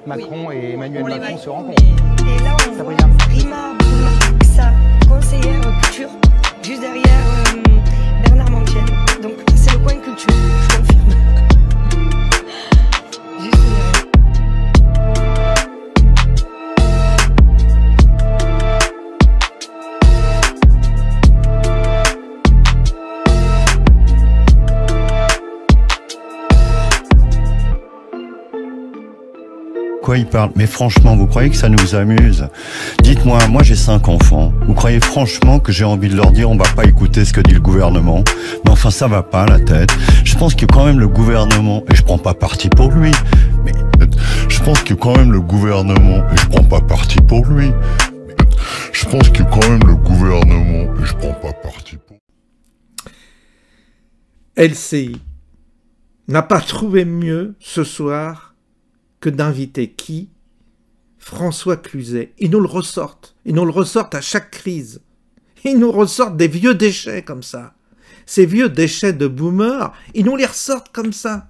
Macron et Emmanuel Macron se rencontrent. Et là, on voit Rima Boulaksa, conseillère culture, juste derrière Bernard Mantienne. Donc, c'est le coin culture, je confirme. Juste derrière. Quoi il parle? Mais franchement, vous croyez que ça nous amuse? Dites-moi, moi j'ai 5 enfants. Vous croyez franchement que j'ai envie de leur dire on va pas écouter ce que dit le gouvernement? Mais enfin ça va pas la tête. Je pense que quand même le gouvernement, et je prends pas parti pour lui, mais je pense que quand même le gouvernement, et je prends pas parti pour lui, mais je pense que quand même le gouvernement, et je prends pas parti pour... LCI n'a pas trouvé mieux ce soir que d'inviter qui? François Cluzet. Ils nous le ressortent. Ils nous le ressortent à chaque crise. Ils nous ressortent des vieux déchets comme ça. Ces vieux déchets de boomers, ils nous les ressortent comme ça.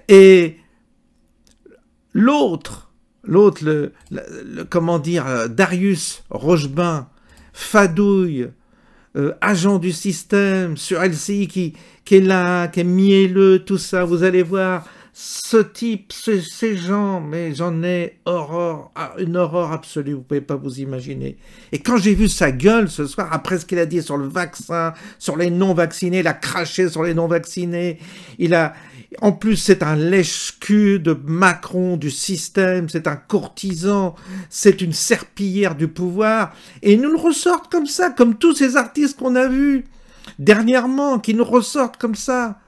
Et l'autre, comment dire, Darius Rochebin, Fadouille, agent du système sur LCI qui est là, qui est mielleux, tout ça, vous allez voir. Ce type, ces gens, mais j'en ai une horreur absolue, vous ne pouvez pas vous imaginer. Et quand j'ai vu sa gueule ce soir, après ce qu'il a dit sur le vaccin, sur les non-vaccinés, il a craché sur les non-vaccinés, en plus c'est un lèche-cul de Macron, du système, c'est un courtisan, c'est une serpillière du pouvoir, et ils nous le ressortent comme ça, comme tous ces artistes qu'on a vus dernièrement, qui nous ressortent comme ça.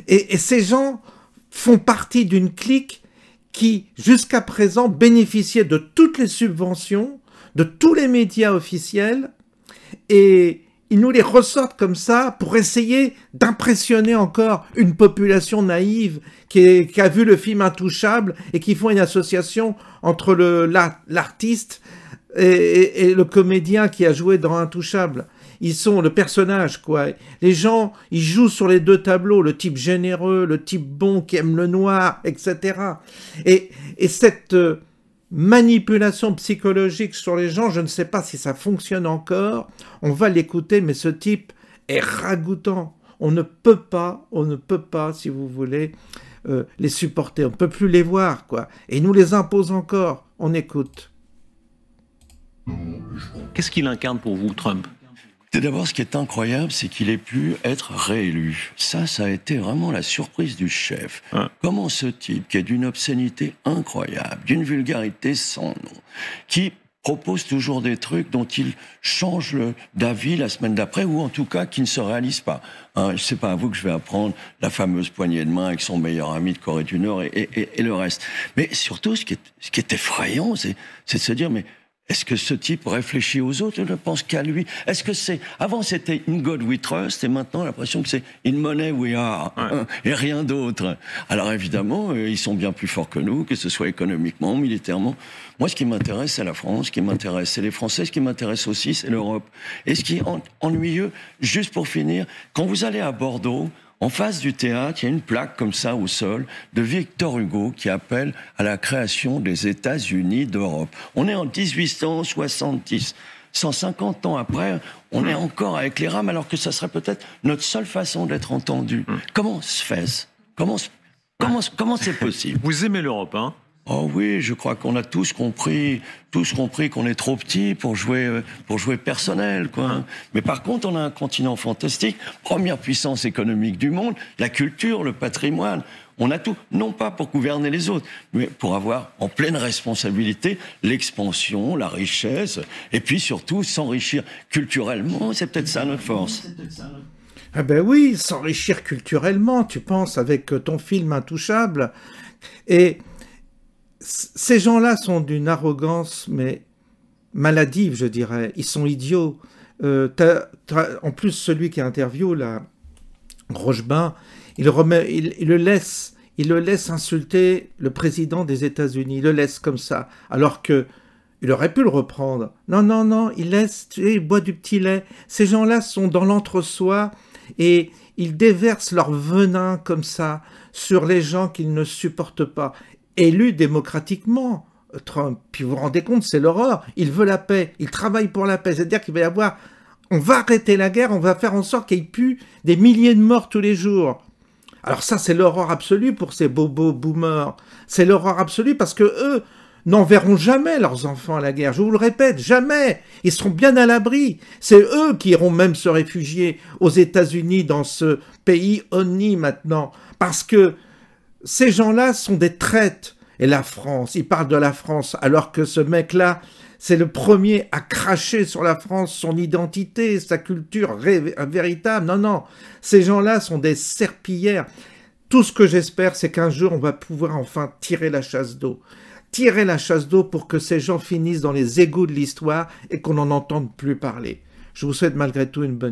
Et ces gens font partie d'une clique qui, jusqu'à présent, bénéficiait de toutes les subventions, de tous les médias officiels, et ils nous les ressortent comme ça pour essayer d'impressionner encore une population naïve qui a vu le film Intouchable et qui font une association entre l'artiste et le comédien qui a joué dans Intouchable. Ils sont le personnage, quoi. Les gens, ils jouent sur les deux tableaux, le type généreux, le type bon qui aime le noir, etc. Et cette manipulation psychologique sur les gens, je ne sais pas si ça fonctionne encore. On va l'écouter, mais ce type est ragoûtant. On ne peut pas, si vous voulez, les supporter. On ne peut plus les voir, quoi. Et il nous les impose encore. On écoute. Qu'est-ce qu'il incarne pour vous, Trump ? D'abord, ce qui est incroyable, c'est qu'il ait pu être réélu. Ça a été vraiment la surprise du chef. Comment ce type, qui est d'une obscénité incroyable, d'une vulgarité sans nom, qui propose toujours des trucs dont il change d'avis la semaine d'après, ou en tout cas qui ne se réalise pas. C'est pas à vous que je vais apprendre la fameuse poignée de main avec son meilleur ami de Corée du Nord et le reste. Mais surtout, ce qui est effrayant, c'est de se dire, mais est-ce que ce type réfléchit aux autres? Il ne pense qu'à lui. Est-ce que c'est... Avant, c'était In God We Trust, et maintenant, l'impression que c'est In Money We Are, et rien d'autre. Alors, évidemment, ils sont bien plus forts que nous, que ce soit économiquement, militairement. Moi, ce qui m'intéresse, c'est la France. Ce qui m'intéresse, c'est les Français. Ce qui m'intéresse aussi, c'est l'Europe. Et ce qui est ennuyeux, juste pour finir, quand vous allez à Bordeaux, En face du théâtre, il y a une plaque comme ça au sol de Victor Hugo qui appelle à la création des États-Unis d'Europe. On est en 1870. 150 ans après, on est encore avec les rames, alors que ça serait peut-être notre seule façon d'être entendu. Comment se fait-ce? Comment c'est possible? Vous aimez l'Europe, hein? Oh oui, je crois qu'on a tous compris qu'on est trop petit pour jouer personnel, quoi. Mais par contre, on a un continent fantastique, première puissance économique du monde, la culture, le patrimoine. On a tout, non pas pour gouverner les autres, mais pour avoir en pleine responsabilité l'expansion, la richesse, et puis surtout s'enrichir culturellement. C'est peut-être ça notre force. Ah ben oui, s'enrichir culturellement, tu penses, avec ton film Intouchable. Et ces gens-là sont d'une arrogance, mais maladive, je dirais. Ils sont idiots. En plus, celui qui interviewe, là, Rochebain, il le laisse insulter le président des États-Unis. Il le laisse comme ça, alors que il aurait pu le reprendre. Non, non, non, il boit du petit lait. Ces gens-là sont dans l'entre-soi et ils déversent leur venin comme ça sur les gens qu'ils ne supportent pas. Élu démocratiquement, Trump. Puis vous vous rendez compte, c'est l'horreur. Il veut la paix, il travaille pour la paix. C'est-à-dire qu'il va y avoir... On va arrêter la guerre, on va faire en sorte qu'il y ait plus des milliers de morts tous les jours. Alors ça, c'est l'horreur absolue pour ces bobos boomers. C'est l'horreur absolue parce que eux n'enverront jamais leurs enfants à la guerre. Je vous le répète, jamais. Ils seront bien à l'abri. C'est eux qui iront même se réfugier aux États-Unis, dans ce pays honni maintenant. Parce que ces gens-là sont des traites. Et la France, ils parlent de la France, alors que ce mec-là, c'est le premier à cracher sur la France, son identité, sa culture véritable. Non, non, ces gens-là sont des serpillières. Tout ce que j'espère, c'est qu'un jour, on va pouvoir enfin tirer la chasse d'eau. Tirer la chasse d'eau pour que ces gens finissent dans les égouts de l'histoire et qu'on n'en entende plus parler. Je vous souhaite malgré tout une bonne